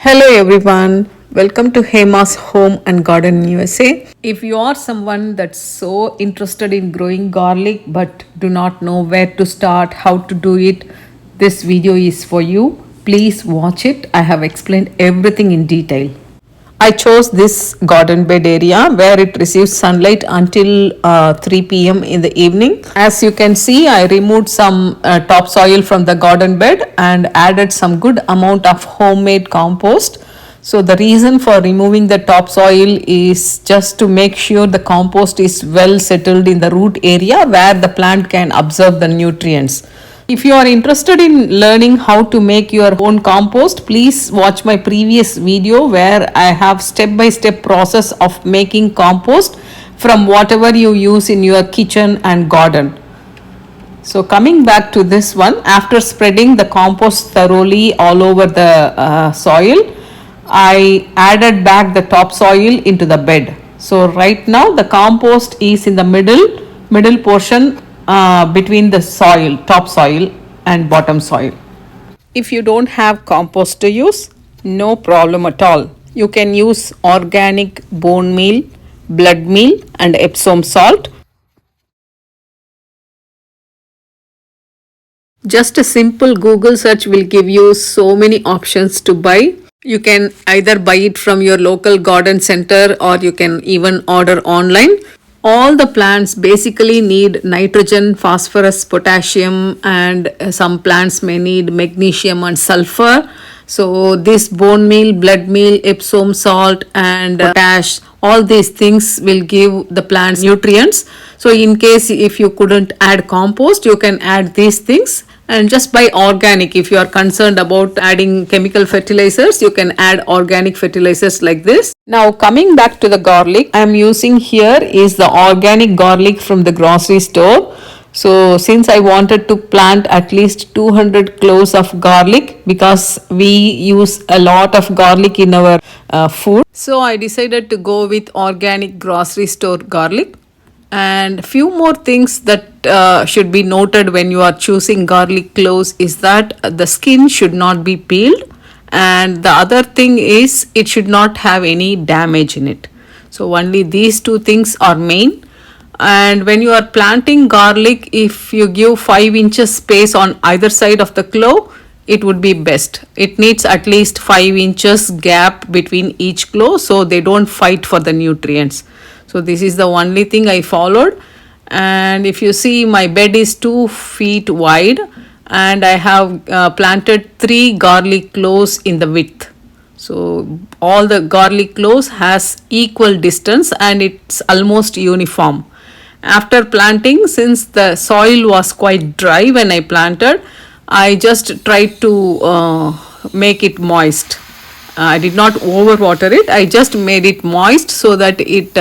Hello everyone, welcome to Hema's Home and Garden USA. If you are someone that's so interested in growing garlic but do not know where to start, how to do it, this video is for you. Please watch it. I have explained everything in detail. I chose this garden bed area where it receives sunlight until 3 p.m. in the evening. As you can see, I removed some topsoil from the garden bed and added some good amount of homemade compost. So the reason for removing the topsoil is just to make sure the compost is well settled in the root area where the plant can absorb the nutrients. If you are interested in learning how to make your own compost, please watch my previous video where I have step-by-step process of making compost from whatever you use in your kitchen and garden. So coming back to this one, after spreading the compost thoroughly all over the soil, I added back the topsoil into the bed. So right now the compost is in the middle portion between the soil, top soil and bottom soil. If you don't have compost to use, no problem at all. You can use organic bone meal, blood meal and Epsom salt. Just a simple Google search will give you so many options to buy. You can either buy it from your local garden center or you can even order online. All the plants basically need nitrogen, phosphorus, potassium, and some plants may need magnesium and sulfur. So this bone meal, blood meal, Epsom salt and potash, all these things will give the plants nutrients. So in case if you couldn't add compost, you can add these things. And just buy organic. If you are concerned about adding chemical fertilizers, you can add organic fertilizers like this. Now coming back to the garlic, I am using here is the organic garlic from the grocery store. So since I wanted to plant at least 200 cloves of garlic because we use a lot of garlic in our food. So I decided to go with organic grocery store garlic. And few more things that should be noted when you are choosing garlic cloves is that the skin should not be peeled, and the other thing is it should not have any damage in it. So only these two things are main. And when you are planting garlic, if you give 5 inches space on either side of the clove, it would be best. It needs at least 5 inches gap between each clove so they don't fight for the nutrients. So this is the only thing I followed. And if you see, my bed is 2 feet wide and I have planted 3 garlic cloves in the width. So all the garlic cloves has equal distance and it's almost uniform. After planting, since the soil was quite dry when I planted, I just tried to make it moist. I did not overwater it. I just made it moist so that it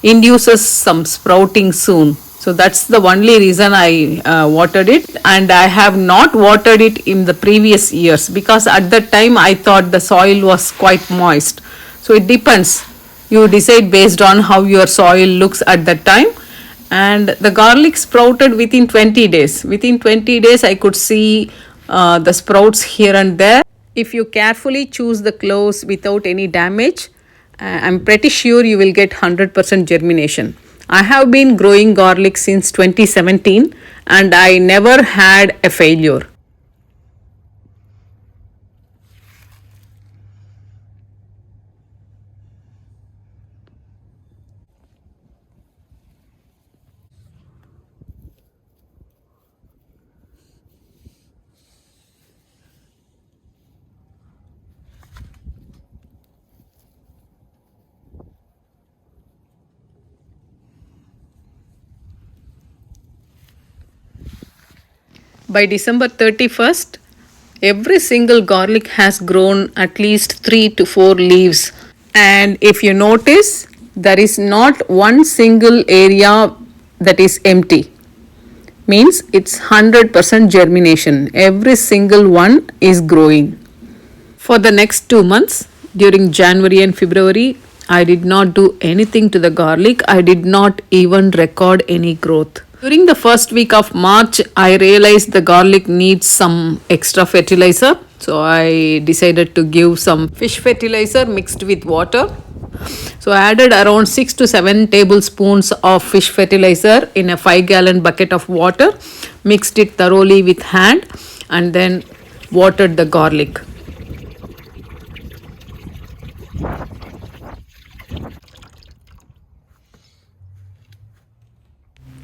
induces some sprouting soon. So that's the only reason I watered it, and I have not watered it in the previous years because at that time I thought the soil was quite moist. So it depends. You decide based on how your soil looks at that time. And the garlic sprouted within 20 days. Within 20 days I could see the sprouts here and there. If you carefully choose the cloves without any damage, I'm pretty sure you will get 100% germination. I have been growing garlic since 2017 and I never had a failure. By December 31st, every single garlic has grown at least 3 to 4 leaves. And if you notice, there is not one single area that is empty. Means it's 100% germination. Every single one is growing. For the next 2 months, during January and February, I did not do anything to the garlic. I did not even record any growth. During the first week of March, I realized the garlic needs some extra fertilizer. So I decided to give some fish fertilizer mixed with water. So I added around 6 to 7 tablespoons of fish fertilizer in a 5-gallon bucket of water, mixed it thoroughly with hand, and then watered the garlic.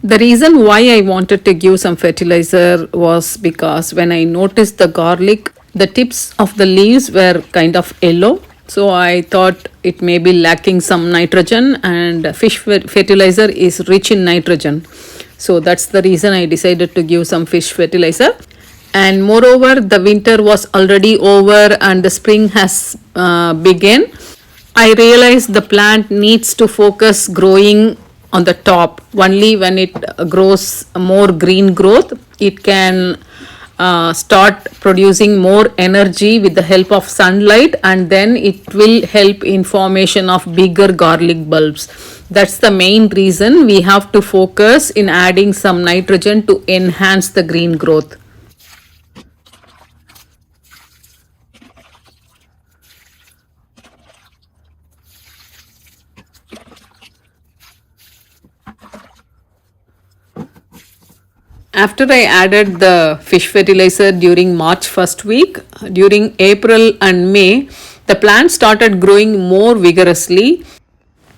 The reason why I wanted to give some fertilizer was because when I noticed the garlic, the tips of the leaves were kind of yellow. So I thought it may be lacking some nitrogen, and fertilizer is rich in nitrogen. So that's the reason I decided to give some fish fertilizer. And moreover, the winter was already over and the spring has begun. I realized the plant needs to focus growing on the top. Only when it grows more green growth, it can start producing more energy with the help of sunlight, and then it will help in formation of bigger garlic bulbs. That's the main reason we have to focus in adding some nitrogen to enhance the green growth. After I added the fish fertilizer during March first week, during April and May, the plant started growing more vigorously.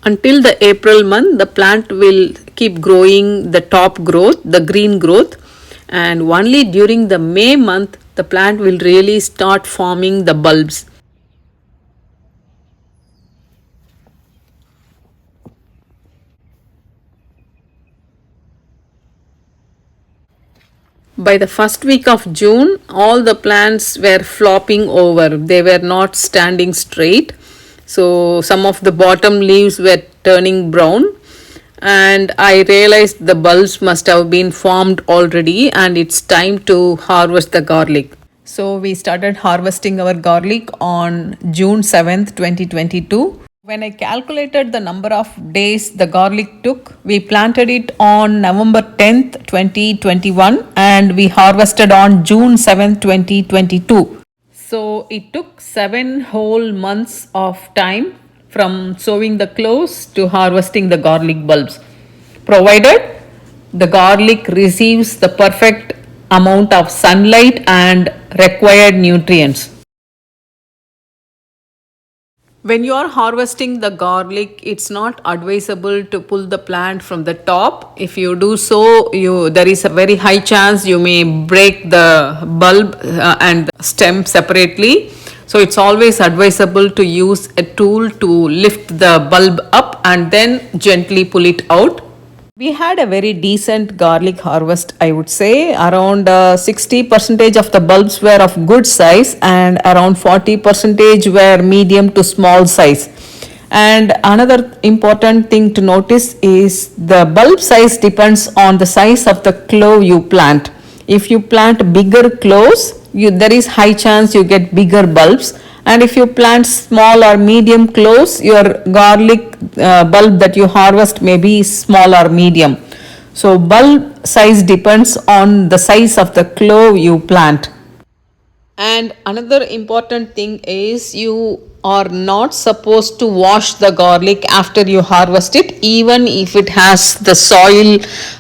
Until the April month, the plant will keep growing the top growth, the green growth, and only during the May month, the plant will really start forming the bulbs. By the first week of June, all the plants were flopping over. They were not standing straight. So some of the bottom leaves were turning brown, and I realized the bulbs must have been formed already and it's time to harvest the garlic. So we started harvesting our garlic on June 7th, 2022. When I calculated the number of days the garlic took, we planted it on November 10th, 2021, and we harvested on June 7th, 2022. So it took 7 whole months of time from sowing the cloves to harvesting the garlic bulbs, provided the garlic receives the perfect amount of sunlight and required nutrients. When you are harvesting the garlic, it's not advisable to pull the plant from the top. If you do so, there is a very high chance you may break the bulb and stem separately. So it's always advisable to use a tool to lift the bulb up and then gently pull it out. We had a very decent garlic harvest, I would say. Around 60% of the bulbs were of good size and around 40% were medium to small size. And another important thing to notice is the bulb size depends on the size of the clove you plant. If you plant bigger cloves, there is high chance you get bigger bulbs, and if you plant small or medium cloves, your garlic bulb that you harvest may be small or medium. So bulb size depends on the size of the clove you plant. And another important thing is you are not supposed to wash the garlic after you harvest it, even if it has the soil,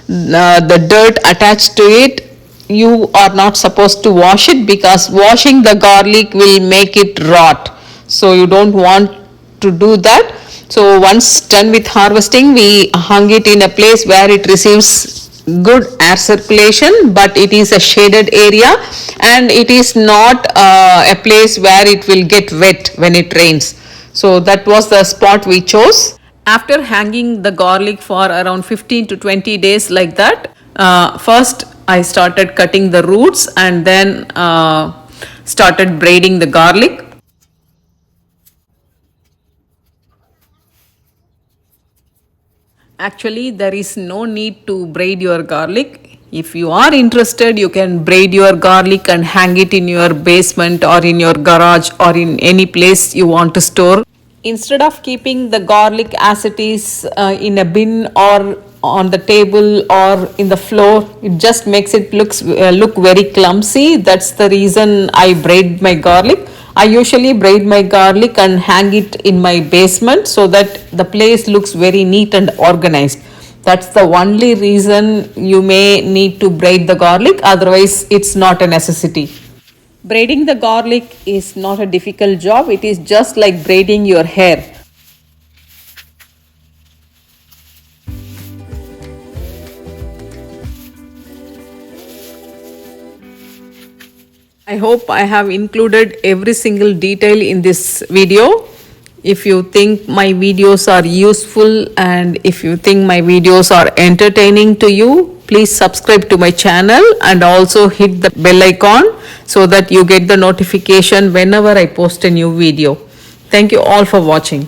the dirt attached to it. You are not supposed to wash it because washing the garlic will make it rot. So you don't want to do that. So once done with harvesting, we hung it in a place where it receives good air circulation, but it is a shaded area and it is not a place where it will get wet when it rains. So that was the spot we chose. After hanging the garlic for around 15 to 20 days like that, first I started cutting the roots and then started braiding the garlic. Actually, there is no need to braid your garlic. If you are interested, you can braid your garlic and hang it in your basement or in your garage or in any place you want to store. Instead of keeping the garlic as it is in a bin or on the table or in the floor. It just makes it look very clumsy. That's the reason I braid my garlic. I usually braid my garlic and hang it in my basement so that the place looks very neat and organized. That's the only reason you may need to braid the garlic, otherwise it's not a necessity. Braiding the garlic is not a difficult job. It is just like braiding your hair. I hope I have included every single detail in this video. If you think my videos are useful and if you think my videos are entertaining to you, please subscribe to my channel and also hit the bell icon so that you get the notification whenever I post a new video. Thank you all for watching.